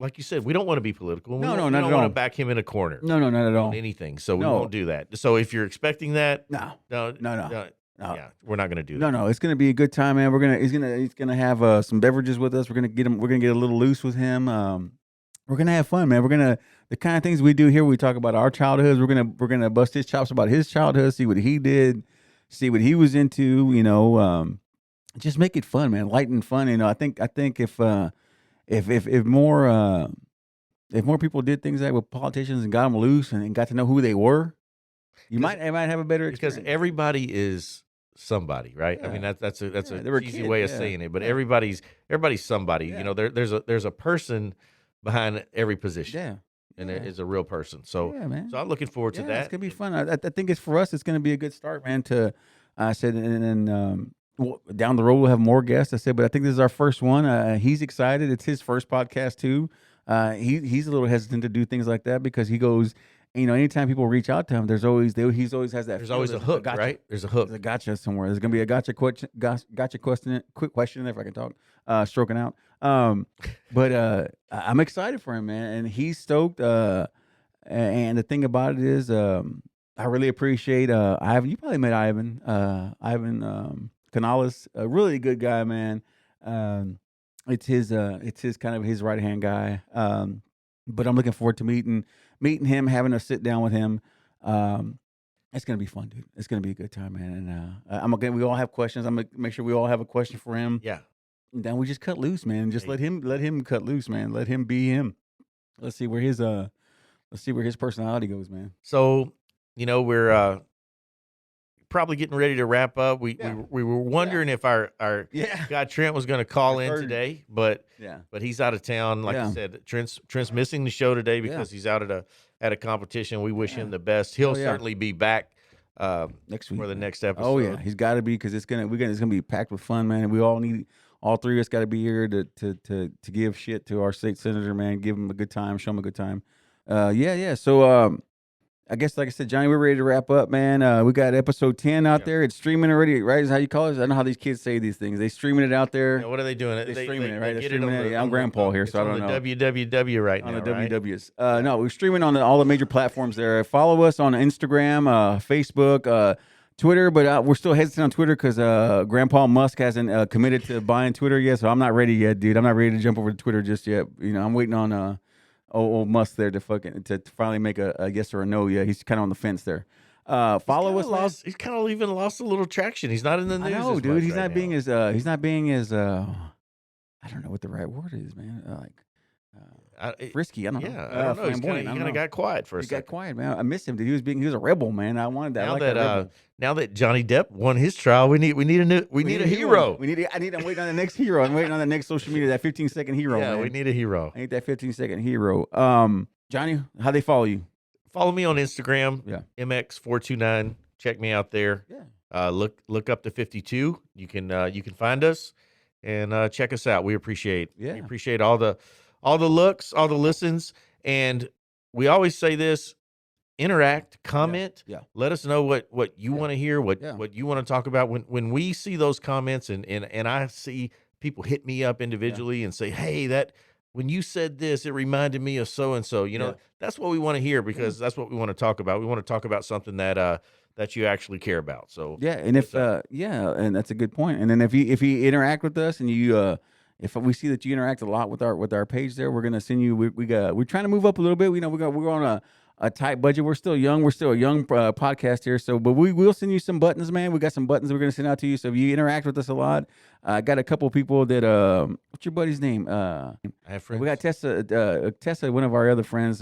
like you said, we don't want to be political. No, we no, don't, not we at don't want all. to back him in a corner No, not at all. on anything. So we No. won't do that. So if you're expecting that, No. no, No. yeah, we're not going to do No, that. no, it's gonna be a good time, man. He's gonna have some beverages with us. We're gonna get a little loose with him. We're gonna have fun, man. The kind of things we do here. We talk about our childhoods. We're gonna bust his chops about his childhood. See what he did. See what he was into. Just make it fun, man. Light and fun. I think if more people did things like with politicians and got them loose and got to know who they were, you might have a better Because experience. everybody is somebody, right? I mean, Yeah. that's a they were easy kids, way of yeah. saying it, but Yeah. everybody's somebody. Yeah. There's a person behind every position, Yeah. and Yeah. it is a real person. So Yeah, man. so I'm looking forward to Yeah, that. it's gonna be fun. I think it's for us. It's gonna be a good start, man. I said, and down the road we'll have more guests. I said, but I think this is our first one. He's excited. It's his first podcast too. He's a little hesitant to do things like that because he goes anytime people reach out to him, he's always has that. There's feel, always a hook, gotcha. right? There's a hook. There's a gotcha somewhere. There's gonna be a gotcha question, quick question if I can talk, stroking out. But I'm excited for him, man, and he's stoked. And the thing about it is, I really appreciate Ivan. You probably met Ivan. Ivan Canales, a really good guy, man. It's his kind of his right hand guy. But I'm looking forward to meeting him, having a sit down with him. It's gonna be fun, dude. It's gonna be a good time, man. And we all have questions. I'm gonna make sure we all have a question for him. Yeah. And then we just cut loose, man. And just Hey. let him cut loose, man. Let him be him. Let's see where his personality goes, man. So, we're probably getting ready to wrap up. We were wondering if our Yeah. guy Trent was going to call Our in third. today, but Yeah. he's out of town. Like Yeah. I said, Trent's missing the show today because he's out at a competition. We wish him the best. He'll yeah. certainly be back Next week. for the man. next episode. Oh yeah, he's got to be because it's gonna be packed with fun, man. And we all three of us got to be here to give shit to our state senator, man. Give him a good time, show him a good time. Yeah. So I guess like I said, Johnny, we're ready to wrap up, man. We got episode 10 out there. It's streaming already, right? Is how you call it? I don't know how these kids say these things. They streaming it out there. Yeah, what are they doing? They're streaming it, right? They're get streaming on it. the- Yeah, I'm on the- grandpa here, it's so I on don't the know. WWW right On now, the right? WWs. No, we're streaming on all the major platforms there. Follow us on Instagram, Facebook, Twitter, but we're still hesitant on Twitter because Grandpa Musk hasn't committed to buying Twitter yet, so I'm not ready yet, dude. I'm not ready to jump over to Twitter just yet. I'm waiting on old Musk there to finally make a yes or a no. Yeah, he's kind of on the fence there. Follow us. man. He's kind of even lost a little traction. He's not in the news. I know, as dude. much He's right not now. being as I don't know what the right word is, man. Frisky. I don't know. Yeah, I don't know. He's Flamboyant, kind I of don't know. got quiet for a He got second. quiet, man. I miss him, dude. He was a rebel, man. I wanted that. I Now like that rebel. now that Johnny Depp won his trial, we need a hero. I'm waiting on the next hero. I'm waiting on the next social media, that 15-second hero. Yeah, man. we need a hero. I need that 15-second hero. Johnny, how they follow you? Follow me on Instagram. Yeah. MX429. Check me out there. Yeah. Look up to 52. You can find us and check us out. We appreciate all the looks, all the listens, and we always say this: interact, comment. Yeah. Let us know what you want to hear, what Yeah. you want to talk about. When we see those comments and I see people hit me up individually and say, hey, that when you said this, it reminded me of so and so. Yeah. That's what we want to hear because that's what we want to talk about. We want to talk about something that you actually care about. So Yeah, and if and that's a good point. And then if you interact with us and you if we see that you interact a lot with our page there, we're gonna send you. We're trying to move up a little bit. We're on a tight budget. We're still young. We're still a young podcast here. So, but we will send you some buttons, man. We got some buttons we're gonna send out to you. So if you interact with us a lot, I got a couple people that what's your buddy's name? I have friends. We got Tessa, one of our other friends.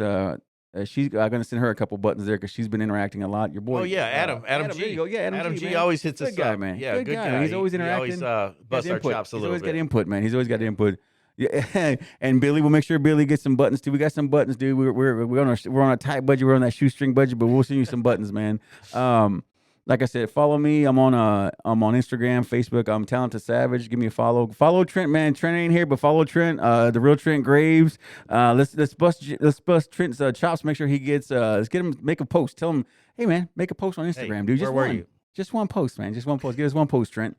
She's going to send her a couple buttons there because she's been interacting a lot. Your boy. Oh yeah, Adam there G. you go. Yeah, Adam G. G man. always hits Good us guy, up, man. Yeah, good guy. He's always He interacting. always busts our chops a He's little always bit. got input, man. He's always got input. Yeah, and Billy, we'll make sure Billy gets some buttons too. We got some buttons, dude. We're on a tight budget. We're on that shoestring budget, but we'll send you some buttons, man. Like I said, follow me. I'm on Instagram, Facebook. I'm Talented Savage. Give me a follow. Follow Trent, man. Trent ain't here, but follow Trent. The real Trent Graves. Let's bust Trent's chops. Make sure he gets. Let's get him. Make a post. Tell him, hey man, make a post on Instagram, dude. Just where were one. you? Just one post, man. Just one post. Give us one post, Trent.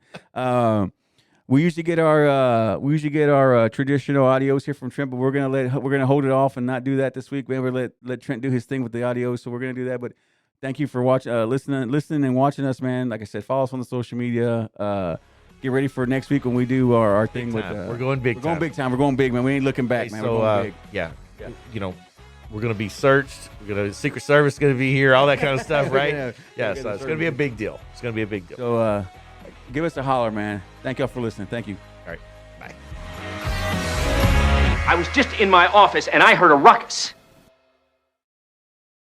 We usually get our traditional audios here from Trent, but we're gonna hold it off and not do that this week. We're let Trent do his thing with the audio, so we're gonna do that. But thank you for watching, listening and watching us, man. Like I said, follow us on the social media. Get ready for next week when we do our thing with. We're going big. We're going big time. We're going big, man. We ain't looking back, man. So we're going big. yeah, we're gonna be searched. Secret Service is gonna be here. All that kind of stuff, right? Yeah, So it's gonna be a big deal. It's gonna be a big deal. So give us a holler, man. Thank y'all for listening. Thank you. All right, bye. I was just in my office and I heard a ruckus.